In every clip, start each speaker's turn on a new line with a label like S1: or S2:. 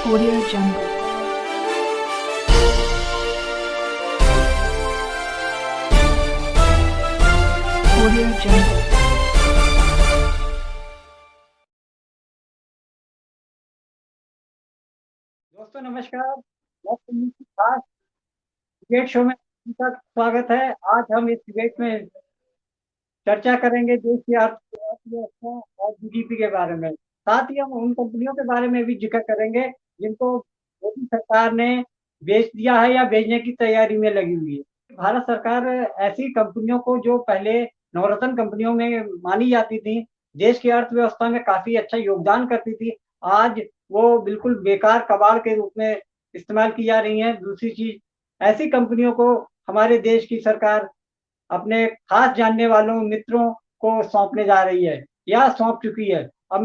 S1: Audio Jungle. Audio Jungle.
S2: दोस्तों नमस्कार। मैं सुनील खास डिबेट शो में आपका स्वागत है। आज हम इस डिबेट में चर्चा करेंगे देश की अर्थव्यवस्था और जीडीपी के बारे में। साथ ही हम उन कंपनियों के बारे में भी जिक्र करेंगे जिनको मोदी सरकार ने बेच दिया है या बेचने की तैयारी में लगी हुई है। भारत सरकार ऐसी कंपनियों को जो पहले नवरत्न कंपनियों में मानी जाती थी, देश की अर्थव्यवस्था में काफी अच्छा योगदान करती थी, आज वो बिल्कुल बेकार कबाड़ के रूप में इस्तेमाल की जा रही हैं। दूसरी चीज, ऐसी कंपनियों को हमारे देश की सरकार अपने खास जानने वालों मित्रों को सौंपने जा रही है या सौंप चुकी है। अब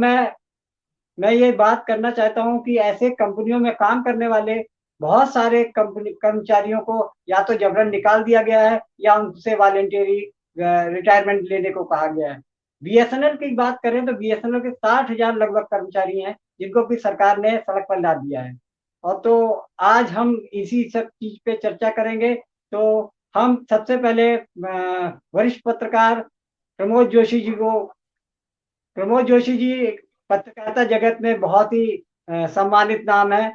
S2: मैं ये बात करना चाहता हूं कि ऐसे कंपनियों में काम करने वाले बहुत सारे कंपनी कर्मचारियों को या तो जबरन निकाल दिया गया है या उनसे वॉलेंटरी रिटायरमेंट लेने को कहा गया है। बीएसएनएल की बात करें तो बीएसएनएल के 60,000 लगभग कर्मचारी हैं जिनको कि सरकार ने सड़क पर ला दिया है। और तो आज हम इसी सब चीज पे चर्चा करेंगे। तो हम सबसे पहले वरिष्ठ पत्रकार प्रमोद जोशी जी पत्रकारिता जगत में बहुत ही सम्मानित नाम है।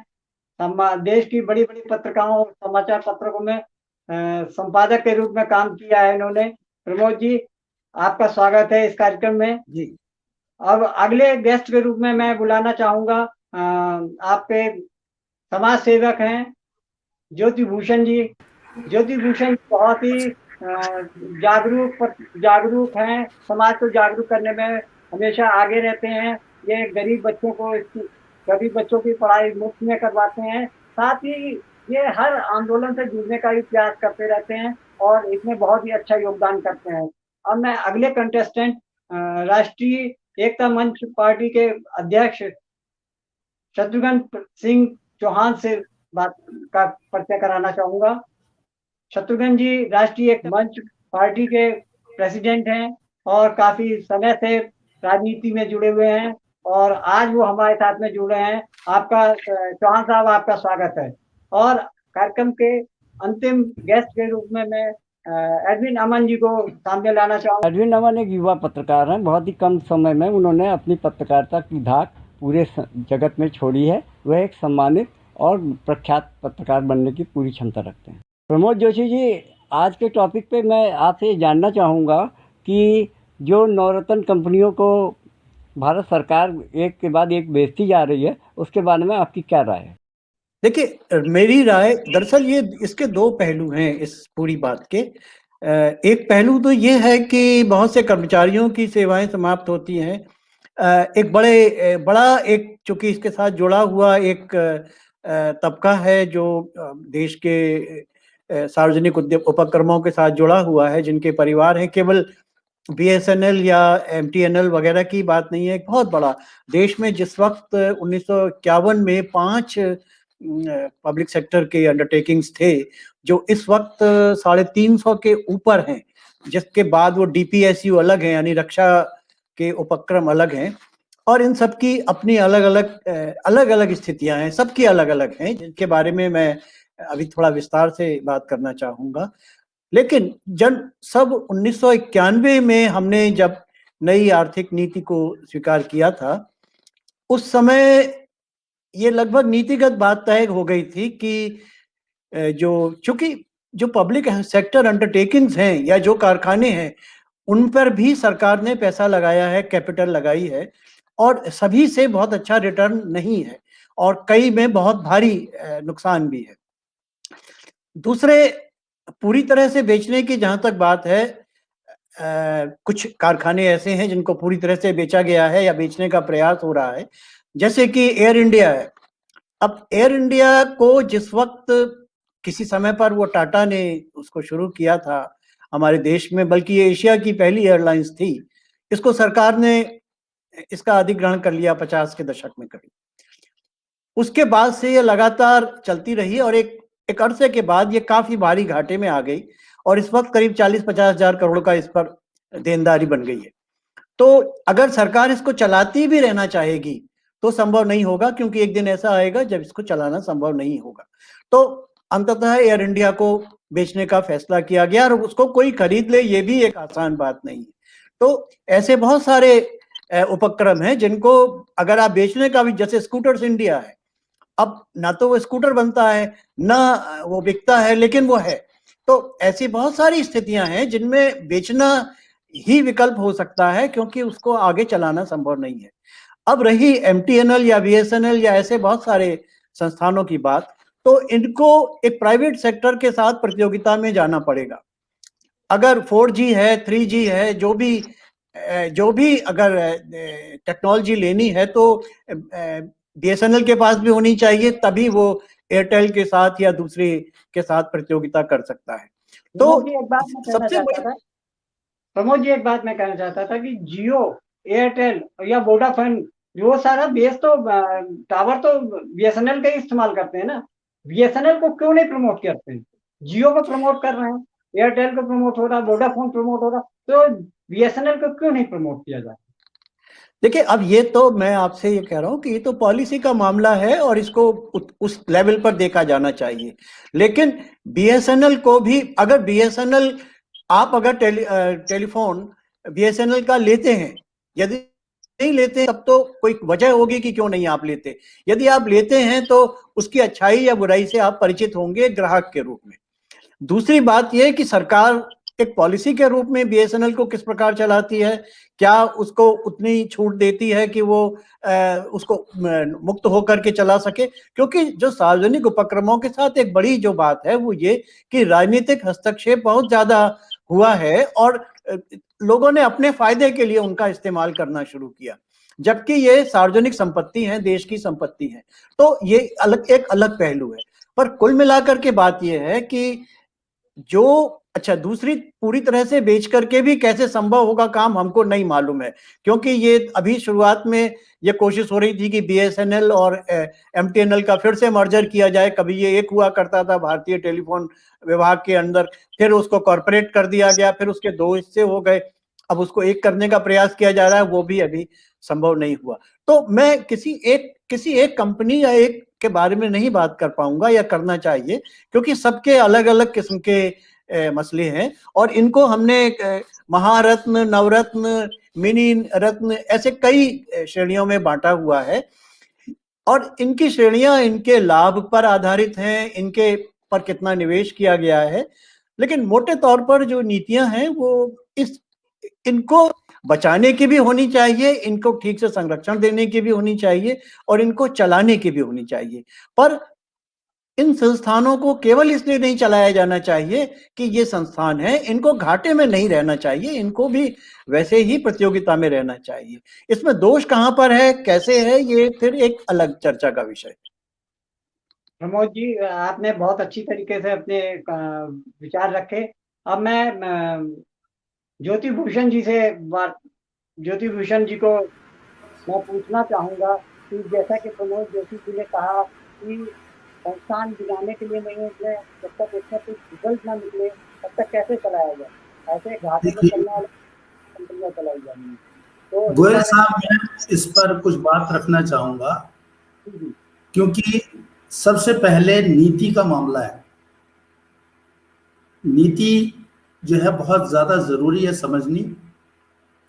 S2: देश की बड़ी बड़ी पत्रिकाओं और समाचार पत्रों में संपादक के रूप में काम किया है इन्होंने। प्रमोद जी, आपका स्वागत है इस कार्यक्रम में
S3: जी।
S2: अब अगले गेस्ट के रूप में मैं बुलाना चाहूंगा आपके समाज सेवक हैं ज्योति भूषण जी। ज्योति भूषण बहुत ही जागरूक हैं, समाज को जागरूक करने में हमेशा आगे रहते हैं। ये गरीब बच्चों की पढ़ाई मुफ्त में करवाते हैं। साथ ही ये हर आंदोलन से जुड़ने का भी प्रयास करते रहते हैं और इसमें बहुत ही अच्छा योगदान करते हैं। अब मैं अगले कंटेस्टेंट राष्ट्रीय एकता मंच पार्टी के अध्यक्ष शत्रुघ्न सिंह चौहान से बात का परिचय कराना चाहूंगा। शत्रुघ्न जी राष्ट्रीय एकता मंच पार्टी के प्रेसिडेंट हैं और काफी समय से राजनीति में जुड़े हुए हैं और आज वो हमारे साथ में जुड़े हैं। आपका चौहान साहब, आपका स्वागत है। और कार्यक्रम के अंतिम गेस्ट के रूप में मैं एडविन अमन जी को सामने लाना चाहूँगा।
S3: एडविन अमन एक युवा पत्रकार हैं। बहुत ही कम समय में उन्होंने अपनी पत्रकारिता की धाक पूरे जगत में छोड़ी है। वह एक सम्मानित और प्रख्यात पत्रकार बनने की पूरी क्षमता रखते हैं। प्रमोद जोशी जी, आज के टॉपिक पे मैं आपसे जानना चाहूँगा कि जो नवरत्न कंपनियों को भारत सरकार एक के बाद एक बेचती जा रही है, उसके बारे में आपकी क्या राय है?
S4: देखिए, मेरी राय दरअसल ये इसके दो पहलू हैं इस पूरी बात के। एक पहलू तो ये है कि बहुत से कर्मचारियों की सेवाएं समाप्त होती हैं। एक बड़ा एक चूंकि इसके साथ जुड़ा हुआ एक तबका है जो देश के सार्वजनिक उपक्रमों के साथ जुड़ा हुआ है, जिनके परिवार हैं। केवल बीएसएनएल या एमटीएनएल वगैरह की बात नहीं है। एक बहुत बड़ा देश में जिस वक्त 1951 में 5 पब्लिक सेक्टर के अंडरटेकिंग्स थे जो इस वक्त 350 के ऊपर हैं, जिसके बाद वो डीपीएसयू अलग हैं, यानी रक्षा के उपक्रम अलग हैं, और इन सब की अपनी अलग अलग स्थितियां हैं, सबकी अलग अलग हैं, जिनके बारे में मैं अभी थोड़ा विस्तार से बात करना चाहूंगा। लेकिन जब सब 1991 में हमने जब नई आर्थिक नीति को स्वीकार किया था, उस समय ये लगभग नीतिगत बात तय हो गई थी कि चूंकि जो पब्लिक सेक्टर अंडरटेकिंग्स हैं या जो कारखाने हैं, उन पर भी सरकार ने पैसा लगाया है, कैपिटल लगाई है, और सभी से बहुत अच्छा रिटर्न नहीं है और कई में बहुत भारी नुकसान भी है। दूसरे, पूरी तरह से बेचने की जहां तक बात है, कुछ कारखाने ऐसे हैं जिनको पूरी तरह से बेचा गया है या बेचने का प्रयास हो रहा है, जैसे कि एयर इंडिया है। अब एयर इंडिया को जिस वक्त किसी समय पर वो टाटा ने उसको शुरू किया था हमारे देश में, बल्कि ये एशिया की पहली एयरलाइंस थी, इसको सरकार ने इसका अधिग्रहण कर लिया 50 के दशक में करीब। उसके बाद से ये लगातार चलती रही और एक अरसे के बाद ये काफी भारी घाटे में आ गई और इस वक्त करीब 40-50 हजार करोड़ का इस पर देनदारी बन गई है। तो अगर सरकार इसको चलाती भी रहना चाहेगी तो संभव नहीं होगा, क्योंकि एक दिन ऐसा आएगा जब इसको चलाना संभव नहीं होगा। तो अंततः एयर इंडिया को बेचने का फैसला किया गया, और उसको कोई खरीद ले ये भी एक आसान बात नहीं है। तो ऐसे बहुत सारे उपक्रम हैं जिनको अगर आप बेचने का भी, जैसे स्कूटर्स इंडिया है, अब ना तो वो स्कूटर बनता है ना वो बिकता है, लेकिन वो है। तो ऐसी बहुत सारी स्थितियां हैं जिनमें बेचना ही विकल्प हो सकता है, क्योंकि उसको आगे चलाना संभव नहीं है। अब रही MTNL या BSNL या ऐसे बहुत सारे संस्थानों की बात, तो इनको एक प्राइवेट सेक्टर के साथ प्रतियोगिता में जाना पड़ेगा। अगर 4G है, 3G है, जो भी अगर टेक्नोलॉजी लेनी है तो BSNL के पास भी होनी चाहिए, तभी वो एयरटेल के साथ या दूसरे के साथ प्रतियोगिता कर सकता है। तो
S2: प्रमोद जी एक बात मैं कहना चाहता था कि जियो, एयरटेल या वोडाफोन, वो सारा बेस तो टावर तो BSNL का ही इस्तेमाल करते हैं ना। BSNL को क्यों नहीं प्रमोट करते हैं? जियो को प्रमोट कर रहे हैं, एयरटेल को प्रमोट हो रहा, वोडाफोन प्रमोट हो रहा, तो BSNL को क्यों नहीं प्रमोट किया जाता?
S4: देखिए, अब ये तो मैं आपसे ये कह रहा हूं कि ये तो पॉलिसी का मामला है और इसको उस लेवल पर देखा जाना चाहिए। लेकिन BSNL को भी, अगर BSNL आप अगर टेलीफोन BSNL का लेते हैं, यदि नहीं लेते तब तो कोई वजह होगी कि क्यों नहीं आप लेते। यदि आप लेते हैं तो उसकी अच्छाई या बुराई से आप परिचित होंगे ग्राहक के रूप में। दूसरी बात यह है कि सरकार एक पॉलिसी के रूप में BSNL को किस प्रकार चलाती है, क्या उसको उतनी छूट देती है कि वो उसको मुक्त होकर के चला सके। क्योंकि जो सार्वजनिक उपक्रमों के साथ एक बड़ी जो बात है वो ये कि राजनीतिक हस्तक्षेप बहुत ज्यादा हुआ है और लोगों ने अपने फायदे के लिए उनका इस्तेमाल करना शुरू किया, जबकि ये सार्वजनिक संपत्ति है, देश की संपत्ति है। तो ये एक अलग पहलू है। पर कुल मिलाकर के बात यह है कि जो दूसरी पूरी तरह से बेच करके भी कैसे संभव होगा काम, हमको नहीं मालूम है। क्योंकि ये अभी शुरुआत में ये कोशिश हो रही थी कि BSNL और MTNL का फिर से मर्जर किया जाए। कभी ये एक हुआ करता था भारतीय टेलीफोन विभाग के अंदर, फिर उसको कॉर्पोरेट कर दिया गया, फिर उसके 2 हिस्से हो गए, अब उसको एक करने का प्रयास किया जा रहा है, वो भी अभी संभव नहीं हुआ। तो मैं किसी एक कंपनी या एक के बारे में नहीं बात कर पाऊंगा या करना चाहिए, क्योंकि सबके अलग अलग किस्म के मसले हैं और इनको हमने महारत्न, नवरत्न, मिनी रत्न ऐसे कई श्रेणियों में बांटा हुआ है और इनकी श्रेणियां इनके लाभ पर आधारित हैं, इनके पर कितना निवेश किया गया है। लेकिन मोटे तौर पर जो नीतियां हैं वो इनको बचाने की भी होनी चाहिए, इनको ठीक से संरक्षण देने की भी होनी चाहिए और इनको चलाने की भी होनी चाहिए। पर इन संस्थानों को केवल इसलिए नहीं चलाया जाना चाहिए कि ये संस्थान है, इनको घाटे में नहीं रहना चाहिए, इनको भी वैसे ही प्रतियोगिता में रहना चाहिए। इसमें दोष कहां पर है, कैसे है, ये फिर एक अलग चर्चा का विषय है।
S2: प्रमोद जी, आपने बहुत अच्छी तरीके से अपने विचार रखे। अब मैं ज्योति भूषण जी को मैं पूछना चाहूंगा कि जैसा कि प्रमोद जोशी जी ने कहा कि संस्थान गिराने के लिए नहीं निकले, जब तक इसमें कुछ रिजल्ट ना निकले तब तक कैसे चलाया जाए, ऐसे घाटे में चलने वाले कंपनियां चलाई जाएंगी। तो
S5: गोयल साहब, मैं इस पर कुछ बात रखना चाहूंगा, क्योंकि सबसे पहले नीति का मामला है। नीति जो है बहुत ज्यादा जरूरी है समझनी,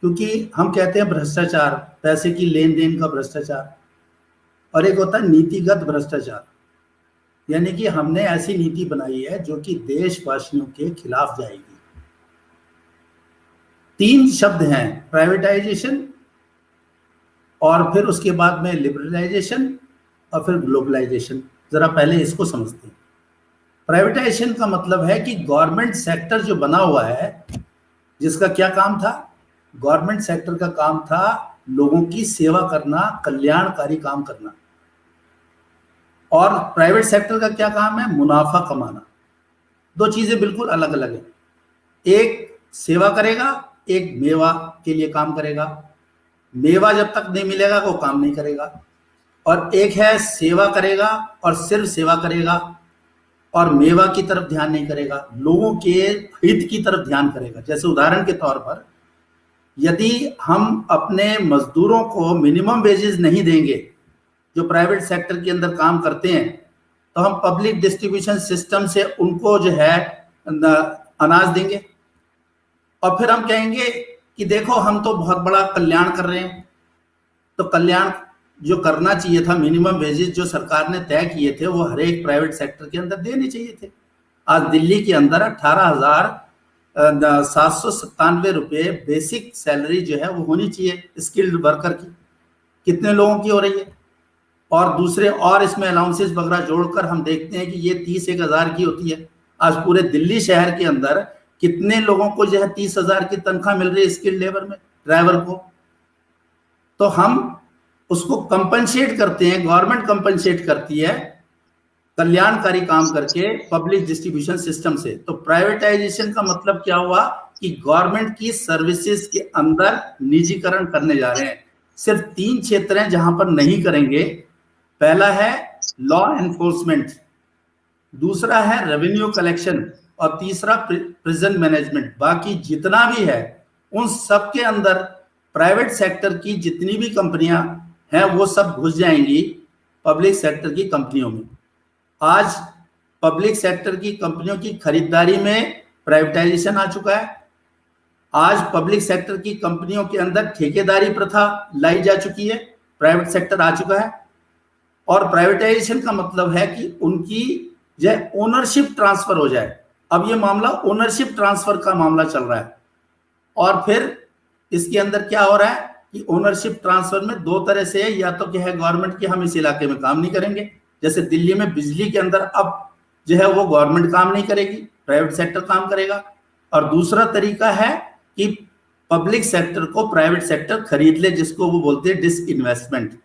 S5: क्योंकि हम कहते हैं भ्रष्टाचार, पैसे की लेन देन का भ्रष्टाचार, और एक होता है नीतिगत भ्रष्टाचार, यानी कि हमने ऐसी नीति बनाई है जो कि देशवासियों के खिलाफ जाएगी। 3 शब्द हैं, प्राइवेटाइजेशन, और फिर उसके बाद में लिबरलाइजेशन, और फिर ग्लोबलाइजेशन। जरा पहले इसको समझते हैं। प्राइवेटाइजेशन का मतलब है कि गवर्नमेंट सेक्टर जो बना हुआ है, जिसका क्या काम था, गवर्नमेंट सेक्टर का काम था लोगों की सेवा करना, कल्याणकारी काम करना, और प्राइवेट सेक्टर का क्या काम है, मुनाफा कमाना। 2 चीजें बिल्कुल अलग अलग हैं। एक सेवा करेगा, एक मेवा के लिए काम करेगा। मेवा जब तक नहीं मिलेगा वो काम नहीं करेगा। और एक है सेवा करेगा और सिर्फ सेवा करेगा और मेवा की तरफ ध्यान नहीं करेगा, लोगों के हित की तरफ ध्यान करेगा। जैसे उदाहरण के तौर पर, यदि हम अपने मजदूरों को मिनिमम वेजेस नहीं देंगे जो प्राइवेट सेक्टर के अंदर काम करते हैं, तो हम पब्लिक डिस्ट्रीब्यूशन सिस्टम से उनको जो है अनाज देंगे और फिर हम कहेंगे कि देखो हम तो बहुत बड़ा कल्याण कर रहे हैं। तो कल्याण जो करना चाहिए था, मिनिमम वेजेस जो सरकार ने तय किए थे, वो हर एक प्राइवेट सेक्टर के अंदर देने चाहिए थे। आज दिल्ली के अंदर 18,797 रुपये बेसिक सैलरी जो है वो होनी चाहिए स्किल्ड वर्कर की। कितने लोगों की हो रही है? और दूसरे और इसमें अलाउंसेस वगैरह जोड़कर हम देखते हैं कि ये 30-1,000 की होती है। आज पूरे दिल्ली शहर के अंदर कितने लोगों को जो है 30,000 की तनख्वाह मिल रही है स्किल्ड लेबर में, ड्राइवर को। तो हम उसको कंपनसेट करते हैं, गवर्नमेंट कंपनसेट करती है कल्याणकारी काम करके पब्लिक डिस्ट्रीब्यूशन सिस्टम से। तो प्राइवेटाइजेशन का मतलब क्या हुआ कि गवर्नमेंट की सर्विसेज के अंदर निजीकरण करने जा रहे हैं। सिर्फ 3 क्षेत्र हैं जहां पर नहीं करेंगे। पहला है लॉ एनफोर्समेंट, दूसरा है रेवेन्यू कलेक्शन और तीसरा प्रिजन मैनेजमेंट। बाकी जितना भी है उन सब के अंदर प्राइवेट सेक्टर की जितनी भी कंपनियां हैं वो सब घुस जाएंगी पब्लिक सेक्टर की कंपनियों में। आज पब्लिक सेक्टर की कंपनियों की खरीदारी में प्राइवेटाइजेशन आ चुका है। आज पब्लिक सेक्टर की कंपनियों के अंदर ठेकेदारी प्रथा लाई जा चुकी है, प्राइवेट सेक्टर आ चुका है। और प्राइवेटाइजेशन का मतलब है कि उनकी जो ओनरशिप ट्रांसफर हो जाए। अब ये मामला ओनरशिप ट्रांसफर का मामला चल रहा है। और फिर इसके अंदर क्या हो रहा है कि ओनरशिप ट्रांसफर में 2 तरह से है। या तो क्या है गवर्नमेंट की हम इस इलाके में काम नहीं करेंगे, जैसे दिल्ली में बिजली के अंदर अब जो है वो गवर्नमेंट काम नहीं करेगी, प्राइवेट सेक्टर काम करेगा। और दूसरा तरीका है कि पब्लिक सेक्टर को प्राइवेट सेक्टर खरीद ले, जिसको वो बोलते हैं डिसइन्वेस्टमेंट।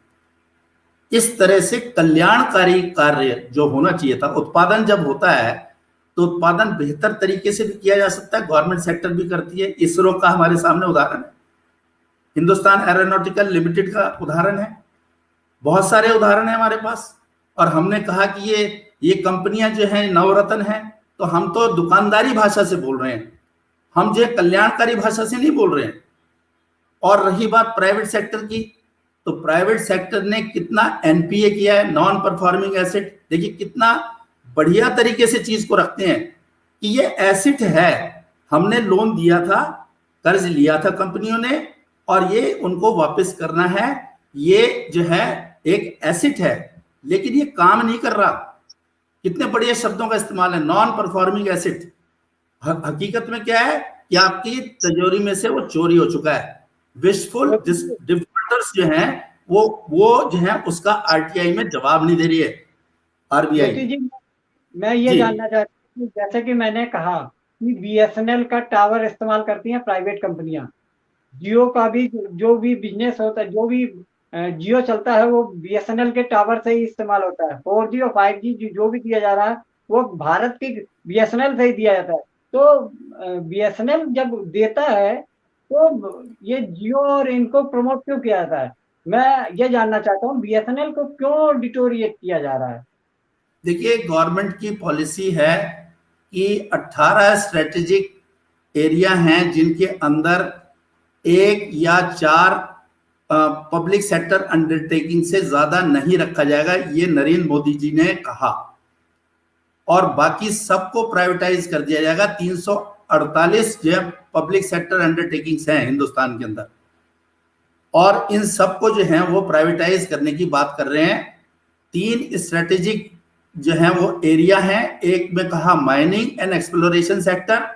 S5: इस तरह से कल्याणकारी कार्य जो होना चाहिए था, उत्पादन जब होता है तो उत्पादन बेहतर तरीके से भी किया जा सकता है, गवर्नमेंट सेक्टर भी करती है। इसरो का हमारे सामने उदाहरण है, हिंदुस्तान एरोनॉटिकल लिमिटेड का उदाहरण है, बहुत सारे उदाहरण है हमारे पास। और हमने कहा कि ये कंपनियां जो हैं नवरत्न हैं, तो हम तो दुकानदारी भाषा से बोल रहे हैं, हम जो कल्याणकारी भाषा से नहीं बोल रहे हैं। और रही बात प्राइवेट सेक्टर की, तो प्राइवेट सेक्टर ने कितना एनपीए किया है, नॉन परफॉर्मिंग एसेट। देखिए कितना बढ़िया तरीके से चीज को रखते हैं कि ये एसेट है, हमने लोन दिया था, कर्ज लिया था कंपनियों ने, और ये उनको वापस करना है। ये जो है एक एसेट है, लेकिन ये काम नहीं कर रहा। कितने बढ़िया शब्दों का इस्तेमाल है, नॉन परफॉर्मिंग एसेट। हकीकत में क्या है कि आपकी तिजोरी में से वो चोरी हो चुका है। विशफुल डिफॉल्टर्स जो हैं वो जो है उसका आरटीआई में जवाब नहीं दे रही है आरबीआई।
S2: जी, मैं ये जानना चाहता हूँ, जैसे कि मैंने कहा कि बीएसएनएल का टावर इस्तेमाल करती हैं प्राइवेट कंपनियां, जियो का भी जो भी बिजनेस होता है, जो भी जियो चलता है वो बीएसएनएल के टावर से ही इस्तेमाल होता है। 4G और 5G जो भी दिया जा रहा है वो भारत की बीएसएनएल से ही दिया जाता है। तो बीएसएनएल जब देता है तो ये जियो और इनको प्रमोट क्यों किया जाता है? मैं ये जानना चाहता हूँ बीएसएनएल को क्यों डिटोरिएट किया जा रहा है?
S5: देखिए गवर्नमेंट की पॉलिसी है कि 18 स्ट्रेटेजिक एरिया हैं जिनके अंदर 1 या 4 पब्लिक सेक्टर अंडरटेकिंग से ज्यादा नहीं रखा जाएगा, ये नरेंद्र मोदी जी ने कहा। और बाकी सबको प्राइवेटाइज कर दिया जाएगा। 348 जो पब्लिक सेक्टर अंडरटेकिंग्स हैं हिंदुस्तान के अंदर, और इन सबको जो है वो प्राइवेटाइज करने की बात कर रहे हैं। 3 स्ट्रेटेजिक जो है वो एरिया है। एक में कहा माइनिंग एंड एक्सप्लोरेशन सेक्टर,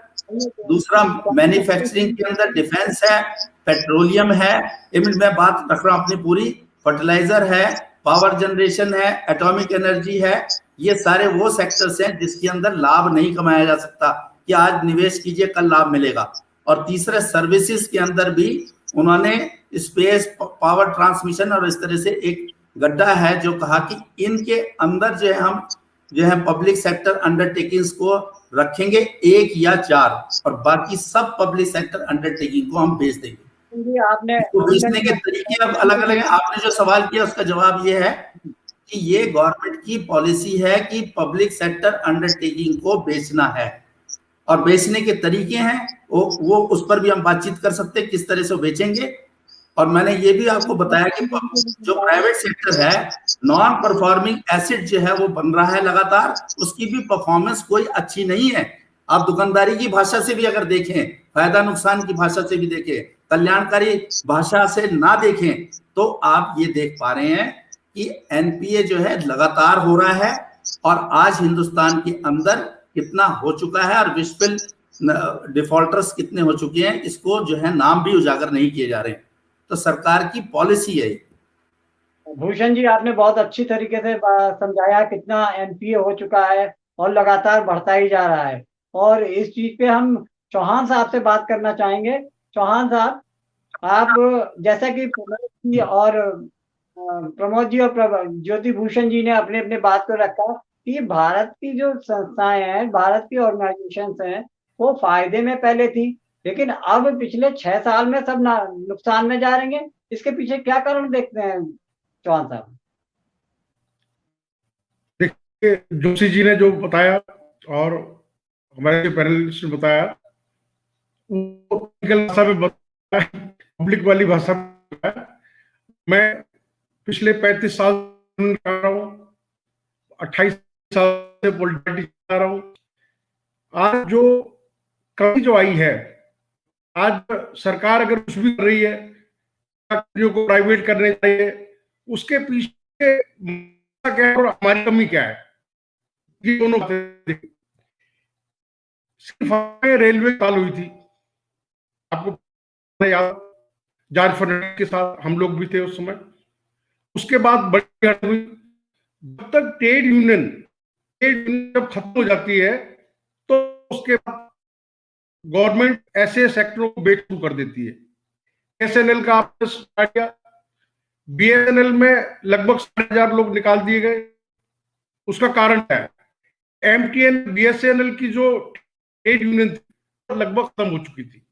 S5: दूसरा मैन्युफैक्चरिंग के अंदर डिफेंस है, पेट्रोलियम है, मैं बात रख रहा हूं अपनी पूरी, फर्टिलाइजर है, पावर जनरेशन है, एटॉमिक एनर्जी है। ये सारे वो सेक्टर्स हैं जिसके अंदर लाभ नहीं कमाया जा सकता कि आज निवेश कीजिए कल लाभ मिलेगा। और तीसरे सर्विसेज के अंदर भी उन्होंने स्पेस, पावर ट्रांसमिशन और इस तरह से एक गड्ढा है जो कहा कि इनके अंदर जो है हम जो है पब्लिक सेक्टर अंडरटेकिंग्स को रखेंगे 1 या 4, और बाकी सब पब्लिक सेक्टर अंडरटेकिंग को हम बेच देंगे।
S2: आपने
S5: तो बेचने के तरीके अब अलग अलग हैं। आपने जो सवाल किया उसका जवाब ये है कि ये गवर्नमेंट की पॉलिसी है कि पब्लिक सेक्टर अंडरटेकिंग को बेचना है, और बेचने के तरीके हैं वो उस पर भी हम बातचीत कर सकते हैं किस तरह से वो बेचेंगे। और मैंने ये भी आपको बताया कि जो प्राइवेट सेक्टर है, नॉन परफॉर्मिंग एसेट जो है वो बन रहा है लगातार, उसकी भी परफॉर्मेंस कोई अच्छी नहीं है। आप दुकानदारी की भाषा से भी अगर देखें, फायदा नुकसान की भाषा से भी देखें, कल्याणकारी भाषा से ना देखें, तो आप ये देख पा रहे हैं कि एनपीए जो है लगातार हो रहा है, और आज हिंदुस्तान के अंदर कितना हो चुका है और विजिबल डिफॉल्टर्स कितने हो चुके हैं, इसको जो है नाम भी उजागर नहीं किए जा रहे हैं। तो सरकार की पॉलिसी है।
S2: भूषण जी, आपने बहुत अच्छी तरीके से समझाया कितना एनपीए हो चुका है और लगातार बढ़ता ही जा रहा है। और इस चीज पे हम चौहान साहब से बात करना चाहेंगे। चौहान साहब, आप जैसा कि प्रमोद जी और ज्योति भूषण जी ने अपने अपने बात को रखा कि भारत की जो संस्थाएं हैं, भारत की ऑर्गेनाइजेशंस हैं, वो फायदे में पहले थी, लेकिन अब पिछले 6 साल में सब नुकसान में जा रही हैं। इसके पीछे क्या कारण देखते हैं चौहान साहब?
S6: देखिए, जोशी जी ने जो बताया और हमारे पैनलिस्ट ने बताया, वो टेक्निकल भाषा में बताया, पब्लिक वाली भाषा में बताया। मैं पिछले 35 साल कर रहा हूँ, 28 साल से पॉलिटिक्स कर रहा हूँ। आज जो कमी जो आई है, आज सरकार अगर कुछ भी कर रही है, नौकरियों को प्राइवेट करने चाहिए, उसके पीछे क्या है और हमारी कमी क्या है, ये दोनों बातें। सिर्फ रेलवे चालू हुई थी, आपको याद, जॉर्ज फर्नांडिस के साथ हम लोग भी थे उस समय। उसके बाद बड़ी हट हुई। जब तक ट्रेड यूनियन जब खत्म हो जाती है, तो उसके बाद गवर्नमेंट ऐसे सेक्टरों को बेच शुरू कर देती है। एसएनएल का आपने स्टार्ट किया, बीएसएनएल में लगभग 7,500 लोग निकाल दिए गए। उसका कारण क्या है? एमटीएन बीएसएनएल की जो ट्रेड यूनियन थी लगभग खत्म हो चुकी थी।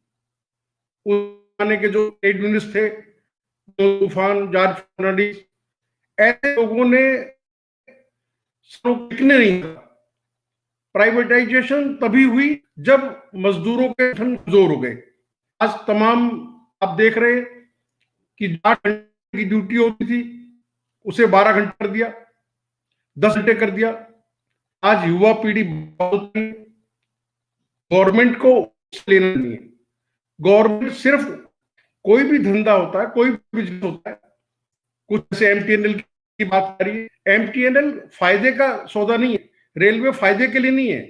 S6: उस जमाने के जो ट्रेड यूनियन थे, तूफान, जॉर्ज फर्नांडिस, ऐसे लोगों ने टिकने नहीं था। प्राइवेटाइजेशन तभी हुई जब मजदूरों के संगठन कमजोर हो गए। आज तमाम आप देख रहे हैं कि 8 घंटे की ड्यूटी होती थी, उसे 12 घंटे कर दिया, 10 घंटे कर दिया। आज युवा पीढ़ी गवर्नमेंट को लेना नहीं है। गवर्नमेंट सिर्फ, कोई भी धंधा होता है, कोई भी बिजनेस होता है, कुछ जैसे एमटीएनएल की बात करिए, एमटीएनएल फायदे का सौदा नहीं है, रेलवे फायदे के लिए नहीं है।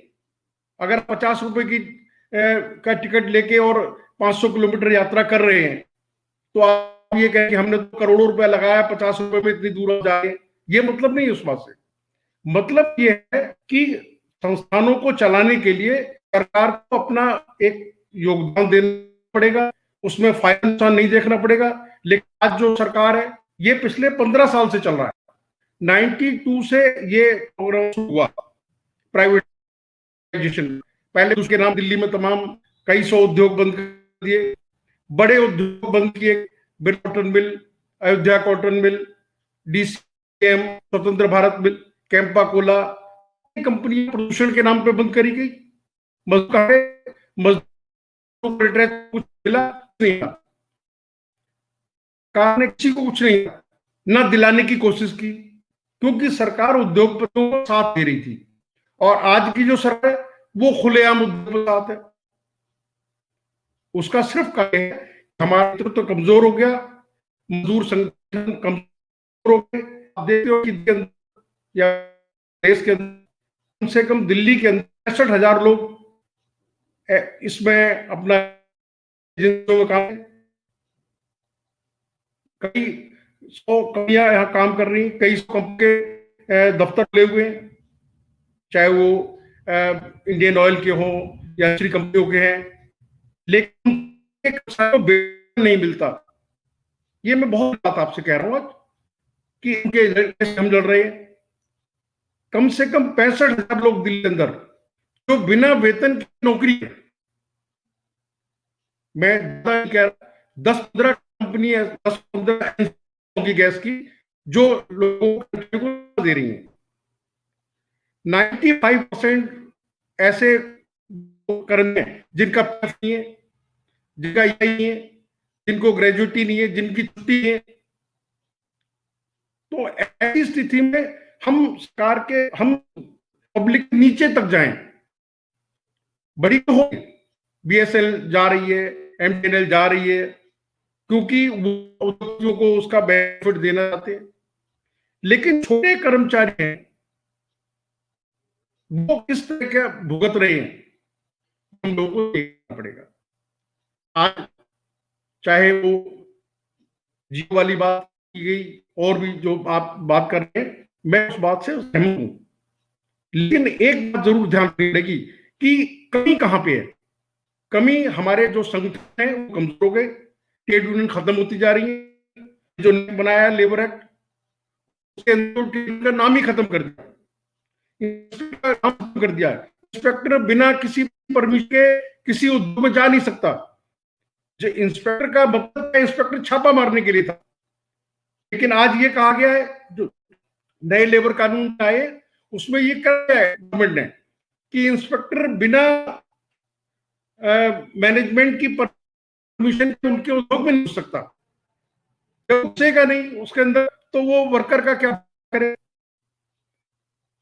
S6: अगर 50 रुपए की का टिकट लेके और 500 किलोमीटर यात्रा कर रहे हैं, तो आप ये कहें कि हमने तो करोड़ों रुपया लगाया, 50 रुपए में इतनी दूर जा रहे हैं, ये मतलब नहीं है उस बात से। मतलब ये है कि संस्थानों को चलाने के लिए सरकार को अपना एक योगदान देना पड़ेगा, उसमें फायदा नुकसान नहीं देखना पड़ेगा। लेकिन आज जो सरकार है, ये पिछले 15 साल से चल रहा है। 92 से ये प्रोग्राम शुरू हुआ प्राइवेटाइजेशन। पहले उसके नाम दिल्ली में तमाम कई सौ उद्योग बंद कर दिए, बड़े उद्योग बंद किए, Birla cotton mill, Ayodhya cotton mill, DCM, स्वतंत्र भारत मिल, कैंपा कोला, कंपनी प्रदूषण के नाम पे बंद करी गई। मजदूर कुछ मिला नहीं, कार ने किसी को कुछ नहीं, ना दिलाने की कोशिश की, क्योंकि सरकार उद्योगपतियों को साथ दे रही थी। और आज की जो सरकार है, वो खुलेआम उद्योग साथ है। उसका सिर्फ कार्य है, हमारा नेतृत्व तो कमजोर हो गया, मजदूर संगठन कमजोर हो गए। आप देखते हो कि या देश के अंदर कम से कम दिल्ली के अंदर 65,000 लोग इसमें अपना में काम, कई 100 कंपनियां यहाँ काम कर रही, कई 100 कंपनी के दफ्तर खुले हुए हैं, चाहे वो इंडियन ऑयल के हो या दूसरी कंपनियों के हैं, लेकिन एक वेतन नहीं मिलता। ये मैं बहुत बात आपसे कह रहा हूं आज कि इनके हम लड़ रहे हैं। कम से कम 65,000 लोग दिल्ली के अंदर जो बिना वेतन की नौकरी है। मैं कह रहा 10-15 कंपनी है, 10-15 की गैस की, जो लोगों को दे रही हैं। 95% ऐसे कर्मी हैं जिनका नहीं है, जिनका नहीं है, जिनको ग्रेजुएटी नहीं है, जिनकी छुट्टी है। तो ऐसी स्थिति में हम पब्लिक नीचे तक जाएं, बड़ी तो हो, बीएसएल जा रही है, एमटीएनएल जा रही है, क्योंकि वो उद्योगों को उसका बेनिफिट देना चाहते हैं। लेकिन छोटे कर्मचारी हैं, वो किस तरह के भुगत रहे हैं, हम लोगों को देखना पड़ेगा। आज चाहे वो जियो वाली बात की गई, और भी जो आप बात कर रहे हैं, मैं उस बात से सहमत हूं। लेकिन एक बात जरूर ध्यान रखने की कि कमी कहां पे है। कमी हमारे जो संगठन है वो कमजोर हो गए, ट्रेड यूनियन खत्म होती जा रही है। जो बनाया लेबर एक्ट, उसके अंदर का नाम ही खत्म कर दिया, इंस्पेक्टर नाम खत्म कर दिया। इंस्पेक्टर बिना किसी परमिशन के किसी उद्योग में जा नहीं सकता। जो इंस्पेक्टर का मतलब इंस्पेक्टर छापा मारने के लिए था, लेकिन आज ये कहा गया है, जो नए लेबर कानून आए उसमें ये कहा गया है गवर्नमेंट ने कि इंस्पेक्टर बिना मैनेजमेंट की परमिशन के उनके उद्योग में नहीं घुस सकता। जब घुसेगा नहीं उसके अंदर, तो वो वर्कर का क्या करे।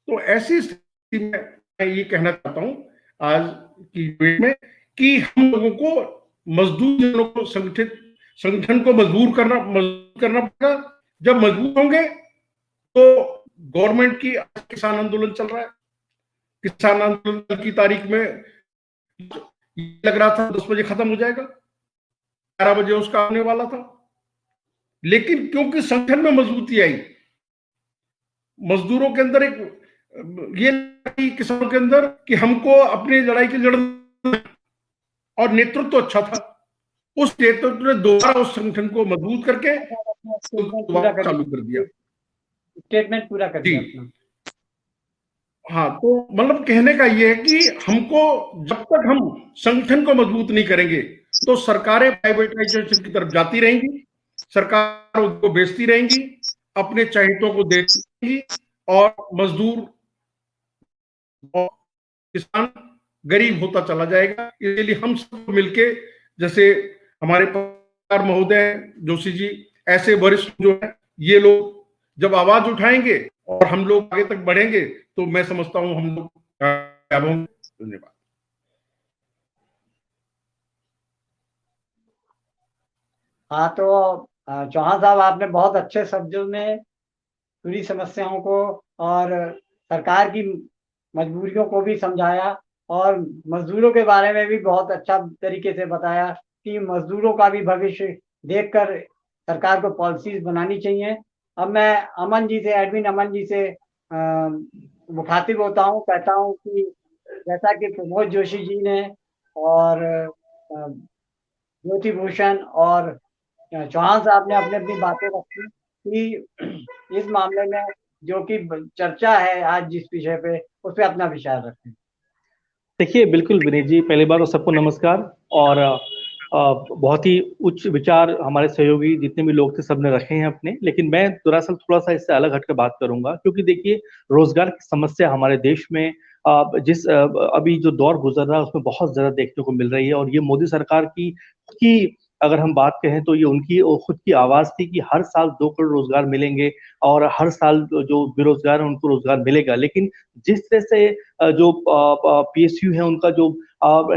S6: तो ऐसी स्थिति में मैं ये कहना चाहता हूं आज की डेट में कि हम लोगों को मजदूरों को संगठन को मजबूर करना पड़ेगा। जब मजबूत होंगे तो गवर्नमेंट की, किसान आंदोलन चल रहा है, किसान आंदोलन की तारीख में लग रहा था 10 बजे खत्म हो जाएगा, 11 बजे उसका आने वाला था। लेकिन क्योंकि संगठन में मजबूती आई, मजदूरों के अंदर ये किसानों के अंदर कि हमको अपनी लड़ाई की लड़ना, और नेतृत्व अच्छा था, उस नेतृत्व ने दोबारा उस संगठन को मजबूत करके चालू कर दिया,
S2: स्टेटमेंट पूरा कर दिया अपना।
S6: हाँ, तो मतलब कहने का ये है कि हमको जब तक हम संगठन को मजबूत नहीं करेंगे तो सरकारें प्राइवेटाइजेशन की तरफ जाती रहेंगी, सरकार उनको बेचती रहेंगी, अपने चाहितों को देगी, और मजदूर और किसान गरीब होता चला जाएगा। इसलिए हम सब मिलके, जैसे हमारे पत्रकार महोदय जोशी जी, ऐसे वरिष्ठ जो है, ये लोग जब आवाज उठाएंगे और हम लोग आगे तक बढ़ेंगे तो मैं समझता हूं हम लोग कामयाब होंगे। धन्यवाद।
S2: हाँ, तो चौहान साहब, आपने बहुत अच्छे शब्दों में पूरी समस्याओं को और सरकार की मजबूरियों को भी समझाया, और मजदूरों के बारे में भी बहुत अच्छा तरीके से बताया कि मजदूरों का भी भविष्य देखकर सरकार को पॉलिसीज बनानी चाहिए। अब मैं अमन जी से, एडमिन अमन जी से मुखातिब होता हूँ, कहता हूँ कि जैसा कि प्रमोद जोशी जी ने और ज्योति भूषण और चौहान साहब ने अपनी अपनी बातें रखी कि इस मामले में जो कि चर्चा है आज जिस विषय पे, उस पर अपना विचार रखें।
S7: देखिए, बिल्कुल विनीत जी, पहली बार तो सबको नमस्कार। और बहुत ही उच्च विचार हमारे सहयोगी जितने भी लोग थे सबने रखे हैं अपने। लेकिन मैं दरअसल थोड़ा सा इससे अलग हटकर बात करूंगा, क्योंकि देखिए, रोजगार की समस्या हमारे देश में अभी जो दौर गुजर रहा है उसमें बहुत ज्यादा देखने को मिल रही है। और ये मोदी सरकार की अगर हम बात कहें तो ये उनकी खुद की आवाज थी कि हर साल 2 करोड़ रोजगार मिलेंगे और हर साल जो बेरोजगार है उनको रोजगार मिलेगा। लेकिन जिस तरह से जो पीएसयू है उनका जो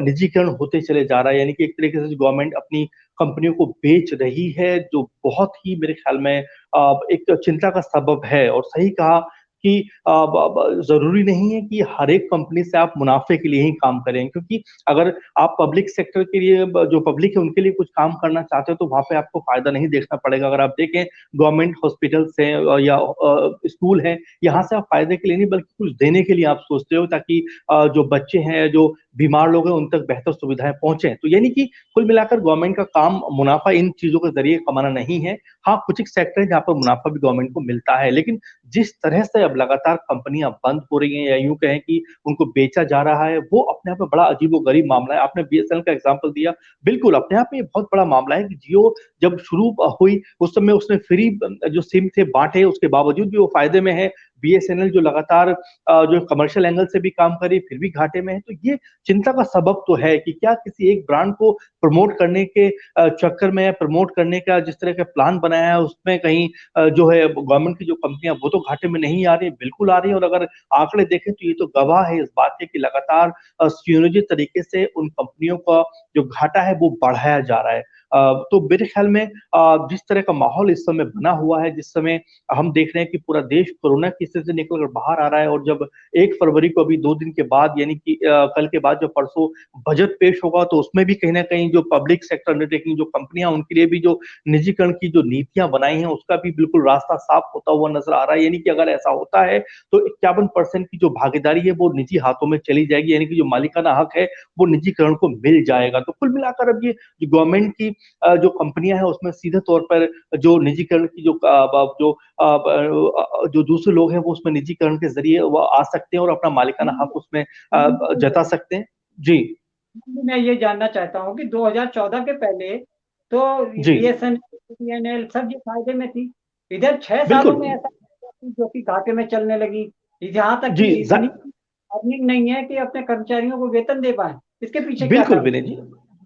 S7: निजीकरण होते चले जा रहा है, यानी कि एक तरीके से गवर्नमेंट अपनी कंपनियों को बेच रही है, जो बहुत ही मेरे ख्याल में एक चिंता का सबब है। और सही कहा कि जरूरी नहीं है कि हर एक कंपनी से आप मुनाफे के लिए ही काम करें, क्योंकि अगर आप पब्लिक सेक्टर के लिए, जो पब्लिक है उनके लिए कुछ काम करना चाहते हो तो वहां पे आपको फायदा नहीं देखना पड़ेगा। अगर आप देखें गवर्नमेंट हॉस्पिटल्स हैं या स्कूल हैं, यहाँ से आप फायदे के लिए नहीं बल्कि कुछ देने के लिए आप सोचते हो, ताकि जो बच्चे हैं, जो बीमार लोग हैं, उन तक बेहतर सुविधाएं पहुंचे। तो यानी कि कुल मिलाकर गवर्नमेंट का काम मुनाफा इन चीजों के जरिए कमाना नहीं है। हाँ, कुछ एक सेक्टर है जहाँ पर मुनाफा भी गवर्नमेंट को मिलता है, लेकिन जिस तरह से अब लगातार कंपनियां बंद हो रही हैं या यूं कहें कि उनको बेचा जा रहा है, वो अपने आप में बड़ा अजीबोगरीब मामला है। आपने बीएसएनएल का एग्जांपल दिया, बिल्कुल अपने आप में ये बहुत बड़ा मामला है कि जियो जब शुरू हुई उस समय उसने फ्री जो सिम थे बांटे, उसके बावजूद भी वो फायदे में है। BSNL जो लगातार जो कमर्शियल एंगल से भी काम कर रही है फिर भी घाटे में है। तो ये चिंता का सबब तो है कि क्या किसी एक ब्रांड को प्रमोट करने के चक्कर में, प्रमोट करने का जिस तरह का प्लान बनाया है उसमें कहीं जो है गवर्नमेंट की जो कंपनियां वो तो घाटे में नहीं आ रही, बिल्कुल आ रही है। और अगर आंकड़े देखें तो ये तो गवाह है इस बात के कि लगातार सुनियोजित तरीके से उन कंपनियों का जो घाटा है वो बढ़ाया जा रहा है। तो मेरे ख्याल में जिस तरह का माहौल इस समय बना हुआ है, जिस समय हम देख रहे हैं कि पूरा देश कोरोना की स्थिति से निकलकर बाहर आ रहा है, और जब 1 फरवरी को अभी 2 दिन के बाद यानी कि कल के बाद जो परसों बजट पेश होगा तो उसमें भी कहीं ना कहीं जो पब्लिक सेक्टर अंडरटेकिंग जो कंपनियां उनके लिए भी जो निजीकरण की जो नीतियां बनाई हैं उसका भी बिल्कुल रास्ता साफ होता हुआ नजर आ रहा है। यानी कि अगर ऐसा होता है तो 51% की जो भागीदारी है वो निजी हाथों में चली जाएगी, यानी कि जो मालिकाना हक है वो निजीकरण को मिल जाएगा। तो कुल मिलाकर अब ये जो गवर्नमेंट की जो कंपनियां हैं उसमें सीधे तौर पर जो निजीकरण की जो दूसरे लोग हैं वो उसमें निजीकरण के जरिए वो आ सकते हैं और अपना मालिकाना हक उसमें जता सकते हैं। जी
S2: मैं ये जानना चाहता हूँ कि 2014 के पहले तो
S7: जी
S2: BSNL सब ये फायदे में थी। इधर 6 सालों में
S7: बिल्कुल
S2: ऐसा जो कि घाटे में चलने लगी, यहाँ तक
S7: जी
S2: कि इतनी अर्निंग नहीं है कि अपने कर्मचारियों को वेतन दे पाए। इसके पीछे क्या
S7: बिल्कुल
S2: कारण?
S7: विनय जी,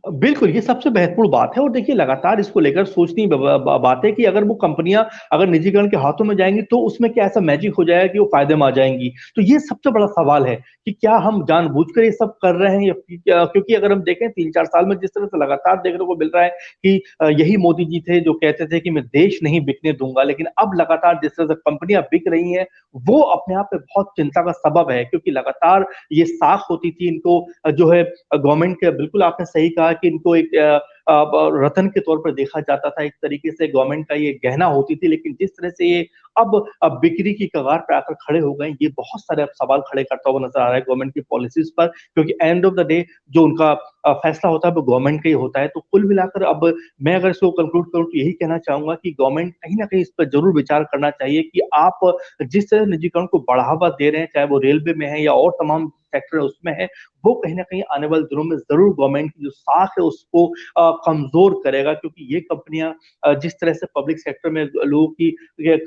S7: बिल्कुल ये सबसे महत्वपूर्ण बात है। और देखिए लगातार इसको लेकर सोचनी बात है कि अगर वो कंपनियां अगर निजीकरण के हाथों में जाएंगी तो उसमें क्या ऐसा मैजिक हो जाएगा कि वो फायदे में आ जाएंगी। तो ये सबसे बड़ा सवाल है कि क्या हम जानबूझकर ये सब कर रहे हैं या क्योंकि अगर हम देखें 3-4 साल में जिस तरह से लगातार देखने को मिल रहा है कि यही मोदी जी थे जो कहते थे कि मैं देश नहीं बिकने दूंगा, लेकिन अब लगातार जिस तरह से कंपनियां बिक रही हैं वो अपने आप में बहुत चिंता का सबब है। क्योंकि लगातार ये साख होती थी इनको जो है गवर्नमेंट के, बिल्कुल आपने सही कहा कि इनको एक रतन के तौर पर देखा जाता था, एक तरीके से गवर्नमेंट का ये गहना होती थी। लेकिन जिस तरह से ये अब बिक्री की कगार पर आकर खड़े हो गए, ये बहुत सारे अब सवाल खड़े करता हुआ नजर आ रहा है गवर्नमेंट की पॉलिसीज पर, क्योंकि एंड ऑफ द डे जो उनका फैसला होता है वो गवर्नमेंट का ही होता है। तो कुल मिलाकर अब मैं अगर इसको कंक्लूड करूं तो यही कहना चाहूंगा कि गवर्नमेंट कहीं ना कहीं इस पर जरूर विचार करना चाहिए कि आप जिस तरह निजीकरण को बढ़ावा दे रहे हैं, चाहे वो रेलवे में है या और तमाम सेक्टर उसमें है, वो कहीं ना कहीं आने वाले दिनों में जरूर गवर्नमेंट की जो साख है उसको कमजोर करेगा। क्योंकि ये कंपनियां जिस तरह से पब्लिक सेक्टर में लोगों की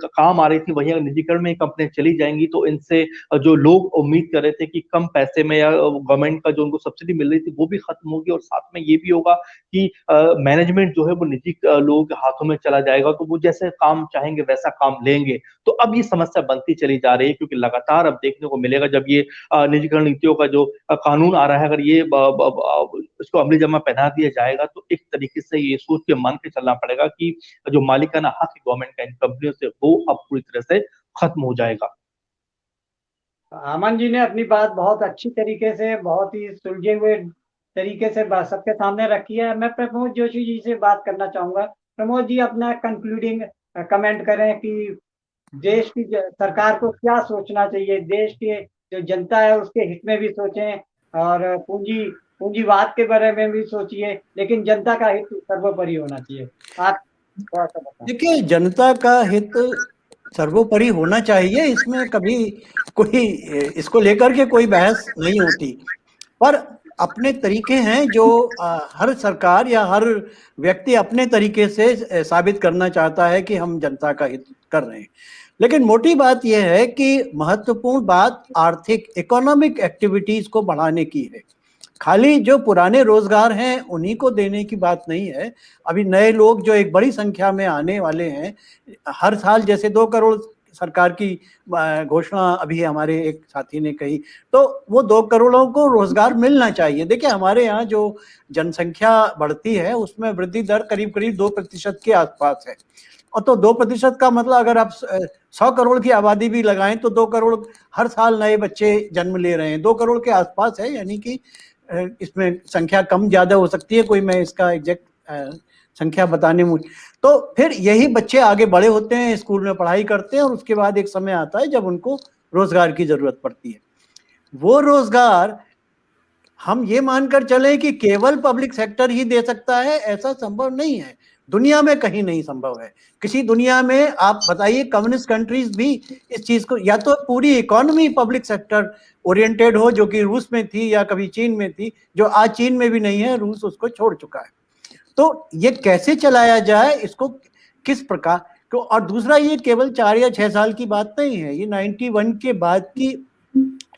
S7: काम आ रही थी वहीं निजीकरण में कंपनियां चली जाएंगी तो इनसे जो लोग उम्मीद कर रहे थे कि कम पैसे में या गवर्नमेंट का जो उनको सब्सिडी मिल रही थी वो भी खत्म होगी, और साथ में ये भी होगा कि मैनेजमेंट जो है वो निजी लोगों के हाथों में चला जाएगा, तो वो जैसे काम चाहेंगे वैसा काम लेंगे। तो अब ये समस्या बनती चली जा रही है, क्योंकि लगातार अब देखने को मिलेगा जब ये निजीकरण नीतियों का जो कानून आ रहा है, अगर ये इसको अमली जमा पहना दिया जाएगा तो एक तरीके से ये सोच के मान के चलना पड़ेगा कि जो मालिकाना हक है गवर्नमेंट का इन कंपनियों से वो अब पूरी तरह से खत्म हो जाएगा।
S2: अमन जी ने अपनी बात बहुत अच्छी तरीके से, बहुत ही सुलझे हुए तरीके से सबके सामने रखी है। मैं प्रमोद जोशी जी से बात करना चाहूंगा। प्रमोद जी अपना कंक्लूडिंग कमेंट करें कि देश की सरकार को क्या सोचना चाहिए, देश के जो जनता है उसके हित में भी सोचें और पूंजीवाद के बारे में भी सोचिए, लेकिन जनता का हित सर्वोपरि होना चाहिए। आप थोड़ा सा बताएं।
S4: देखिए, जनता का हित सर्वोपरि होना चाहिए, इसमें कभी कोई इसको लेकर के कोई बहस नहीं होती, पर अपने तरीके हैं जो हर सरकार या हर व्यक्ति अपने तरीके से साबित करना चाहता है कि हम जनता का हित कर रहे हैं। लेकिन मोटी बात यह है कि महत्वपूर्ण बात आर्थिक इकोनॉमिक एक्टिविटीज को बढ़ाने की है। खाली जो पुराने रोजगार हैं उन्हीं को देने की बात नहीं है। अभी नए लोग जो एक बड़ी संख्या में आने वाले हैं, हर साल जैसे 2 करोड़ सरकार की घोषणा अभी हमारे एक साथी ने कही, तो वो 2 करोड़ों को रोजगार मिलना चाहिए। देखिए, हमारे यहाँ जो जनसंख्या बढ़ती है उसमें वृद्धि दर करीब करीब 2% के आसपास है, और तो 2% का मतलब अगर आप 100 करोड़ की आबादी भी लगाएं तो 2 करोड़ हर साल नए बच्चे जन्म ले रहे हैं, 2 करोड़ के आसपास है। यानी कि इसमें संख्या कम ज्यादा हो सकती है, कोई मैं इसका एग्जैक्ट संख्या बताने में, तो फिर यही बच्चे आगे बड़े होते हैं, स्कूल में पढ़ाई करते हैं, और उसके बाद एक समय आता है जब उनको रोजगार की जरूरत पड़ती है। वो रोजगार हम ये मानकर चले कि केवल पब्लिक सेक्टर ही दे सकता है, ऐसा संभव नहीं है। दुनिया में कहीं नहीं संभव है। किसी दुनिया में आप बताइए, कम्युनिस्ट कंट्रीज भी इस चीज को, या तो पूरी इकोनॉमी पब्लिक सेक्टर ओरिएंटेड हो, जो कि रूस में थी या कभी चीन में थी, जो आज चीन में भी नहीं है, रूस उसको छोड़ चुका है। तो ये कैसे चलाया जाए, इसको किस प्रकार, और दूसरा, ये केवल 4 या 6 साल की बात नहीं है, ये 91 के बाद की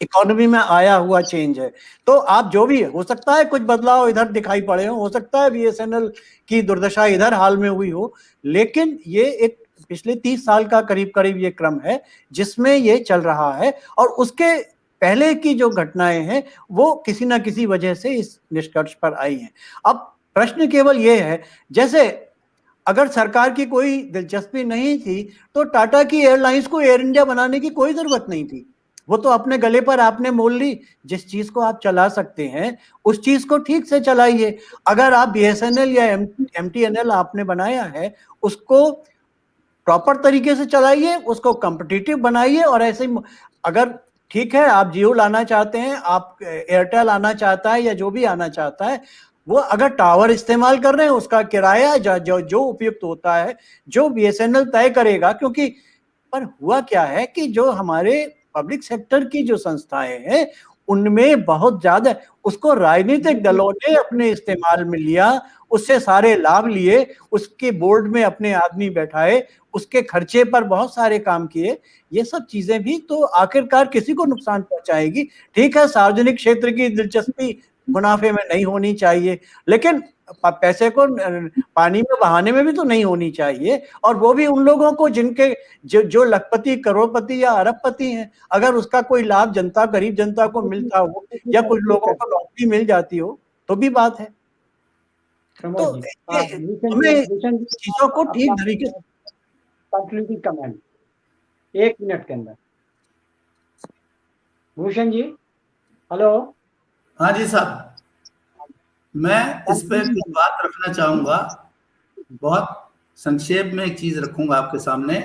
S4: इकोनॉमी में आया हुआ चेंज है। तो आप जो भी, हो सकता है कुछ बदलाव इधर दिखाई पड़े हो सकता है बीएसएनएल की दुर्दशा इधर हाल में हुई हो, लेकिन ये एक पिछले 30 साल का करीब करीब ये क्रम है जिसमें ये चल रहा है, और उसके पहले की जो घटनाएं हैं वो किसी ना किसी वजह से इस निष्कर्ष पर आई हैं। अब प्रश्न केवल ये है, जैसे अगर सरकार की कोई दिलचस्पी नहीं थी तो टाटा की एयरलाइंस को एयर इंडिया बनाने की कोई जरूरत नहीं थी। वो तो अपने गले पर आपने मोल ली। जिस चीज को आप चला सकते हैं उस चीज को ठीक से चलाइए। अगर आप बीएसएनएल या एमटीएनएल आपने बनाया है, उसको प्रॉपर तरीके से चलाइए, उसको कॉम्पिटिटिव बनाइए। और ऐसे ही अगर ठीक है आप जियो लाना चाहते हैं, आप एयरटेल आना चाहता है या जो भी आना चाहता है, वो अगर टावर इस्तेमाल कर रहे हैं उसका किराया जो उपयुक्त होता है, जो बीएसएनएल तय करेगा। क्योंकि पर हुआ क्या है कि जो हमारे पब्लिक सेक्टर की जो संस्थाएं हैं उनमें बहुत ज्यादा उसको राजनीतिक दलों ने अपने इस्तेमाल में लिया, उससे सारे लाभ लिए, उसके बोर्ड में अपने आदमी बैठाए, उसके खर्चे पर बहुत सारे काम किए। ये सब चीजें भी तो आखिरकार किसी को नुकसान पहुंचाएगी। ठीक है, सार्वजनिक क्षेत्र की दिलचस्पी मुनाफे में नहीं होनी चाहिए, लेकिन पैसे को पानी में बहाने में भी तो नहीं होनी चाहिए। और वो भी उन लोगों को जिनके जो लखपति, करोड़पति या अरबपति हैं, अगर उसका कोई लाभ जनता, गरीब जनता को मिलता हो या कुछ लोगों को नौकरी मिल जाती हो तो भी बात है। तो हमें चीजों को ठीक तरीके से
S2: कंक्लूडिंग कमेंट 1 मिनट के अंदर। भूषण जी, हेलो।
S5: हाँ जी साहब, मैं इस पे कुछ बात रखना चाहूंगा। बहुत संक्षेप में एक चीज रखूंगा आपके सामने।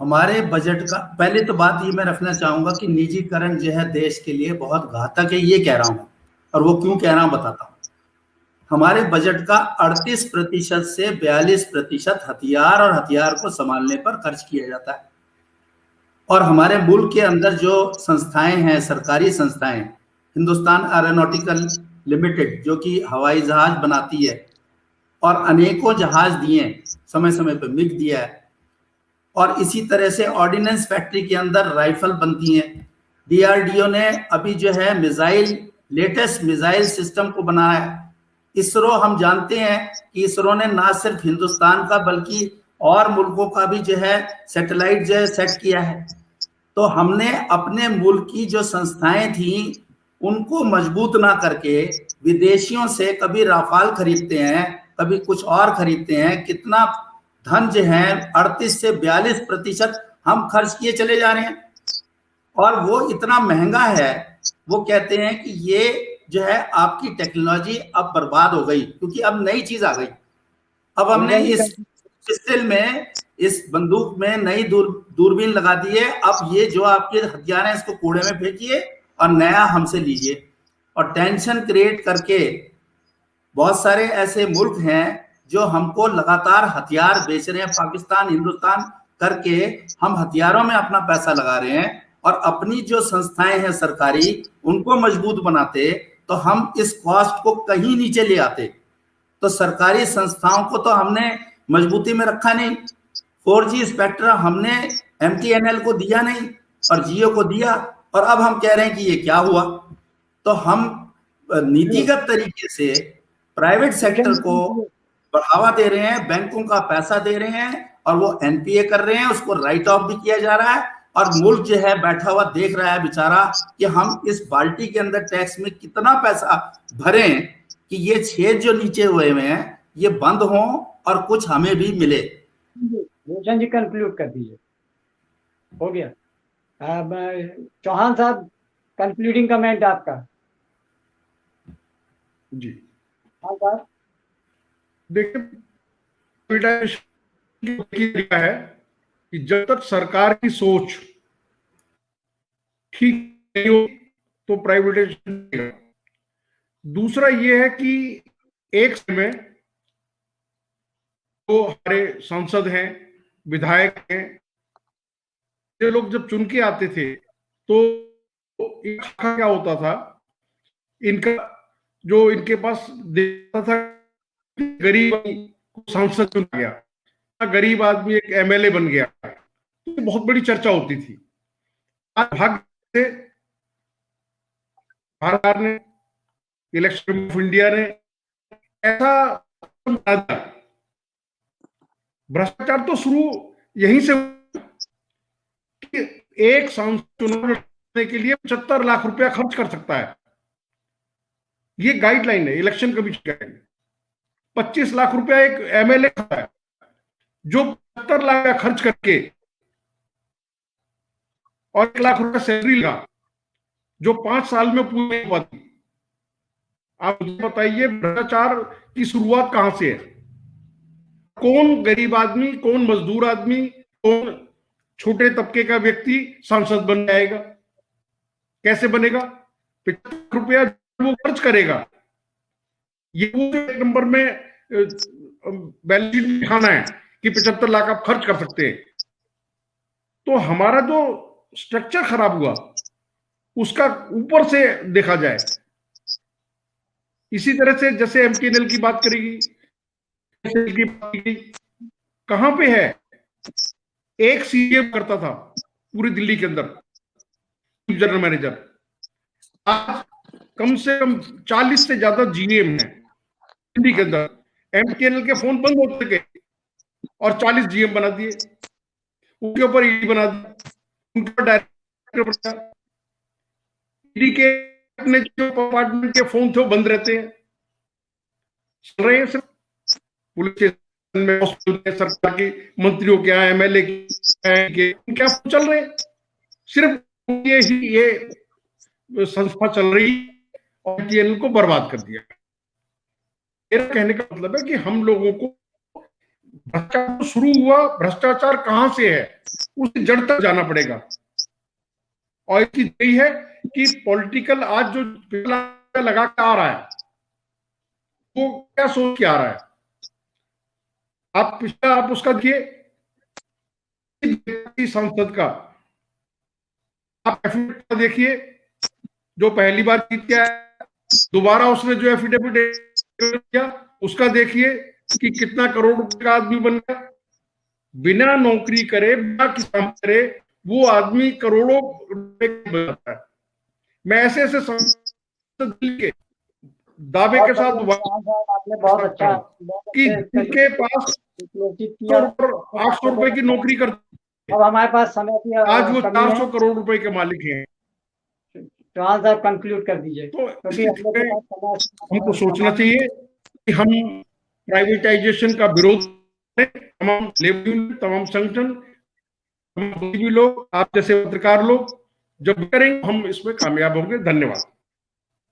S5: हमारे बजट का पहले तो बात ये मैं रखना चाहूंगा कि निजीकरण जो है देश के लिए बहुत घातक है, ये कह रहा हूं। और वो क्यों कह रहा हूं बताता हूं। हमारे बजट का 38% से 42% हथियार और हथियार को संभालने पर खर्च किया जाता है। और हमारे मुल्क के अंदर जो संस्थाएं हैं, सरकारी संस्थाएं, हिंदुस्तान एरोनॉटिकल लिमिटेड जो कि हवाई जहाज बनाती है और अनेकों जहाज दिए, समय समय पर मिग दिया है। और इसी तरह से ऑर्डिनेंस फैक्ट्री के अंदर राइफल बनती हैं। डीआरडीओ ने अभी जो है मिसाइल, लेटेस्ट मिसाइल सिस्टम को बनाया है। इसरो, हम जानते हैं कि इसरो ने ना सिर्फ हिंदुस्तान का बल्कि और मुल्कों का भी जो है सैटेलाइट जो है सेट किया है। तो हमने अपने मुल्क की जो संस्थाएं थी उनको मजबूत ना करके विदेशियों से कभी राफाल खरीदते हैं, कभी कुछ और खरीदते हैं। कितना धन जो है 38 से 42% हम खर्च किए चले जा रहे हैं। और वो इतना महंगा है, वो कहते हैं कि ये जो है आपकी टेक्नोलॉजी अब बर्बाद हो गई क्योंकि अब नई चीज आ गई। अब हमने इस पिस्टल में, इस बंदूक में नई दूरबीन लगा दी है। अब ये जो आपके हथियार हैं इसको कूड़े में फेंकिए और नया हमसे लीजिए। और टेंशन क्रिएट करके बहुत सारे ऐसे मुल्क हैं जो हमको लगातार हथियार बेच रहे हैं। पाकिस्तान, हिंदुस्तान करके हम हथियारों में अपना पैसा लगा रहे हैं और अपनी जो संस्थाएं हैं सरकारी उनको मजबूत बनाते तो हम इस कॉस्ट को कहीं नीचे ले आते। तो सरकारी संस्थाओं को तो हमने मजबूती में रखा नहीं। 4G स्पेक्ट्रम हमने एमटीएनएल को दिया नहीं और जियो को दिया, और अब हम कह रहे हैं कि ये क्या हुआ। तो हम नीतिगत तरीके से प्राइवेट सेक्टर को बढ़ावा दे रहे हैं, बैंकों का पैसा दे रहे हैं और वो एनपीए कर रहे हैं, उसको राइट ऑफ भी किया जा रहा है। और मुल्क जो है बैठा हुआ देख रहा है बेचारा कि हम इस बाल्टी के अंदर टैक्स में कितना पैसा भरें कि ये छेद जो नीचे हुए हैं ये बंद हो और कुछ हमें भी मिले।
S2: भूषण जी कंक्लूड कर दीजिए। हो गया। चौहान साहब, कंक्लूडिंग कमेंट आपका।
S6: जी
S2: हाँ साहब।
S6: देखिए है कि जब तक सरकार की सोच ठीक नहीं हो तो प्राइवेटाइजेशन। दूसरा ये है कि एक समय जो हमारे सांसद हैं, विधायक हैं, ये लोग जब चुन के आते थे तो क्या होता था, इनका जो इनके पास देता था गरीब सांसद चुना गया, गरीब आदमी एक एमएलए बन गया, तो बहुत बड़ी चर्चा होती थी। आज भाग्य से भारत सरकार ने, इलेक्शन ऑफ इंडिया ने ऐसा बना दिया। भ्रष्टाचार तो शुरू यहीं से कि एक सांसद चुनाव लड़ने के लिए 75 लाख रुपया खर्च कर सकता है। ये गाइडलाइन है, इलेक्शन कमीशन गाइडलाइन। 25 लाख रुपया एक एमएलए खाता है, जो 75 लाख खर्च करके और 1 लाख रुपया सैलरी लगा, जो 5 साल में पूरी नहीं हो पाती। आप मुझे बताइए, भ्रष्टाचार की शुरुआत कहां से है? कौन गरीब आदमी, कौन मजदूर आदमी, कौन छोटे तबके का व्यक्ति सांसद बन जाएगा? कैसे बनेगा? 75 लाख रुपया वो खर्च करेगा, ये वो एक नंबर में बैलेंस शीट दिखाना है कि 75 लाख आप खर्च कर सकते हैं। तो हमारा जो स्ट्रक्चर खराब हुआ, उसका ऊपर से देखा जाए। इसी तरह से जैसे एमटीएनएल की बात करेगी, कहां पे है? एक सीएम करता था पूरी दिल्ली के अंदर, जनरल मैनेजर। आज कम से कम 40 से ज्यादा जीएम है दिल्ली के अंदर। एमटीएनएल के फोन बंद होते गए और 40 जीएम बना दिए, उनके ऊपर ईडी बना दिया, उनके ऊपर डायरेक्टर बना। ईडी के अपने जो डिपार्टमेंट के फोन थे वो बंद रहते हैं, चल रहे हैं सिर्फ पुलिस स्टेशन में, सरकार की मंत्रियों के यहाँ, एमएलए के क्या चल रहे हैं। सिर्फ ये संस्था चल रही और एमटीएनएल को बर्बाद कर दिया। मेरा कहने का मतलब है कि हम लोगों को भ्रष्टाचार शुरू हुआ, भ्रष्टाचार कहां से है उसकी जड़ तक जाना पड़ेगा। और इसकी यही है कि पॉलिटिकल आज जो लगा के आ रहा है, वो क्या सोच के आ रहा है? आप पिछला आप उसका देखिए, संसद का आप एफिडेविट देखिए, जो पहली बार जीत के आया, दोबारा उसने जो एफिडेविट किया उसका देखिए कि कितना करोड़ रुपए का आदमी बन गया। बिना नौकरी करे, बिना किसी काम करे, वो आदमी करोड़ों रुपए बनाता है। मैं ऐसे ऐसे संसद के दावे के साथ
S2: आपने बहुत अच्छा
S6: कि जिनके पास 800 रुपए की नौकरी करते,
S2: अब हमारे पास समय की
S6: आज वो 400 करोड़ रुपए के मालिक हैं।
S2: चौहान साहब कंक्लूड कर दीजिए,
S6: तो
S2: क्योंकि
S6: हमको सोचना चाहिए कि हम प्राइवेटाइजेशन का विरोध करें। तमाम लेबर यूनियन, तमाम संगठन, तमाम भी लोग, आप जैसे पत्रकार लोग जब करेंगे, हम इसमें कामयाब होंगे। धन्यवाद।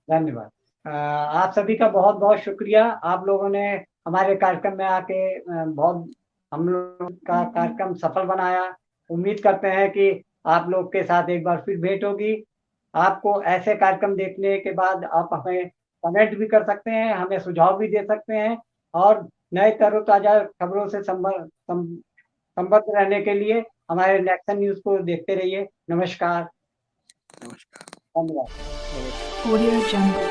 S2: धन्यवाद। आप सभी का बहुत बहुत शुक्रिया। आप लोगों ने हमारे कार्यक्रम में आके बहुत हम लोग का कार्यक्रम सफल बनाया। उम्मीद करते हैं कि आप लोग के साथ एक बार फिर भेंट होगी। आपको ऐसे कार्यक्रम देखने के बाद आप हमें कमेंट भी कर सकते हैं, हमें सुझाव भी दे सकते हैं, और नए तरोताजा खबरों से संबद्ध रहने के लिए हमारे नेक्सन न्यूज को देखते रहिए। नमस्कार। धन्यवाद।
S1: Audio Jungle.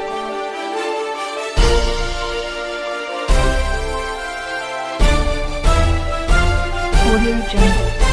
S1: Audio Jungle.